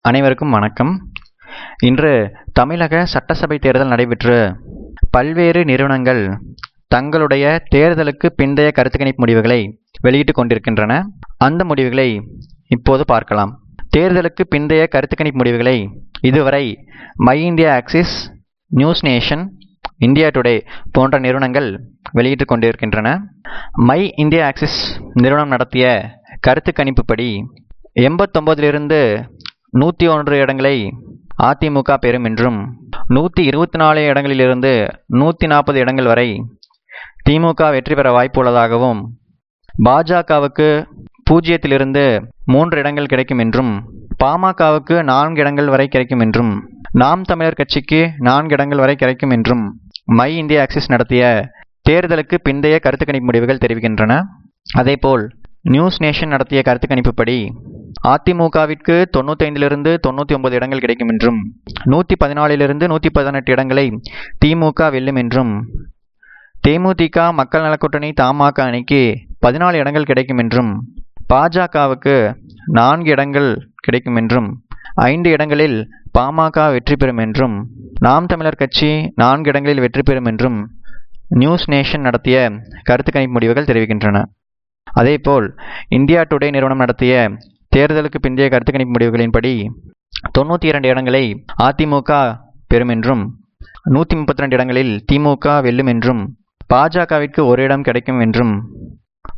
அனைவருக்கும் வணக்கம். இன்று தமிழக சட்டசபை தேர்தல் நடைபெற்று பல்வேறு நிறுவனங்கள் தங்களுடைய தேர்தலுக்கு பிந்தைய கருத்து கணிப்பு முடிவுகளை வெளியிட்டுக் கொண்டிருக்கின்றன. அந்த முடிவுகளை இப்போது பார்க்கலாம். தேர்தலுக்கு பிந்தைய கருத்து கணிப்பு முடிவுகளை இதுவரை my India axis, news nation, India today போன்ற நிறுவனங்கள் வெளியிட்டுக் கொண்டிருக்கின்றன. மை இந்தியா ஆக்சிஸ் நிறுவனம் நடத்திய கருத்து கணிப்புப்படி 89 101 இடங்களை அதிமுக பெறும் என்றும் 124 இடங்களிலிருந்து 140 இடங்கள் வரை திமுக வெற்றி பெற வாய்ப்பு உள்ளதாகவும், பாஜகவுக்கு 0 3 இடங்கள் கிடைக்கும் என்றும், பாமகவுக்கு 4 இடங்கள் வரை கிடைக்கும் என்றும், நாம் தமிழர் கட்சிக்கு 4 இடங்கள் வரை கிடைக்கும் என்றும் மை இந்தியா ஆக்சிஸ் நடத்திய தேர்தலுக்கு பிந்தைய கருத்து கணிப்பு முடிவுகள் தெரிவிக்கின்றன. அதேபோல் நியூஸ் நேஷன் நடத்திய கருத்து கணிப்புப்படி அதிமுகவிற்கு 95 99 இடங்கள் கிடைக்கும் என்றும், 114 118 இடங்களை திமுக வெல்லும் என்றும், தேமுதிக மக்கள் நலக்கூட்டணி தமாக அணிக்கு 14 இடங்கள் கிடைக்கும் என்றும், பாஜகவுக்கு 4 இடங்கள் கிடைக்கும் என்றும், 5 இடங்களில் பாமக வெற்றி பெறும் என்றும், நாம் தமிழர் கட்சி 4 இடங்களில் வெற்றி பெறும் என்றும் நியூஸ் நேஷன் நடத்திய கருத்து கணிப்பு முடிவுகள் தெரிவிக்கின்றன. அதேபோல் இந்தியா டுடே நிறுவனம் நடத்திய தேர்தலுக்கு பிந்தைய கருத்து கணிப்பு முடிவுகளின்படி 92 இடங்களை அதிமுக பெறும் என்றும், 132 இடங்களில் திமுக வெல்லும் என்றும், பாஜகவிற்கு 1 இடம் கிடைக்கும் என்றும்,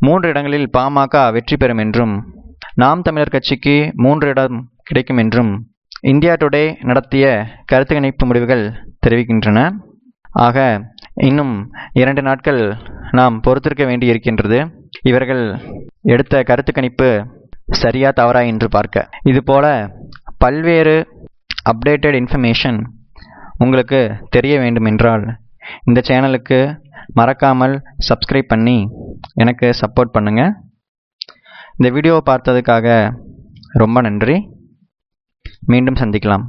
3 இடங்களில் பாமக வெற்றி பெறும் என்றும், நாம் தமிழர் கட்சிக்கு 3 இடம் கிடைக்கும் என்றும் இந்தியா டுடே நடத்திய கருத்து கணிப்பு முடிவுகள் தெரிவிக்கின்றன. ஆக இன்னும் 2 நாட்கள் நாம் பொறுத்திருக்க வேண்டி இருக்கின்றது. இவர்கள் எடுத்த கருத்து கணிப்பு சரியா தவறா என்று பார்க்க. இதுபோல பல்வேறு அப்டேட்டட் இன்ஃபர்மேஷன் உங்களுக்கு தெரிய வேண்டும் என்றால் இந்த சேனலுக்கு மறக்காமல் சப்ஸ்கிரைப் பண்ணி எனக்கு சப்போர்ட் பண்ணுங்க. இந்த வீடியோவை பார்த்ததுக்காக ரொம்ப நன்றி. மீண்டும் சந்திக்கலாம்.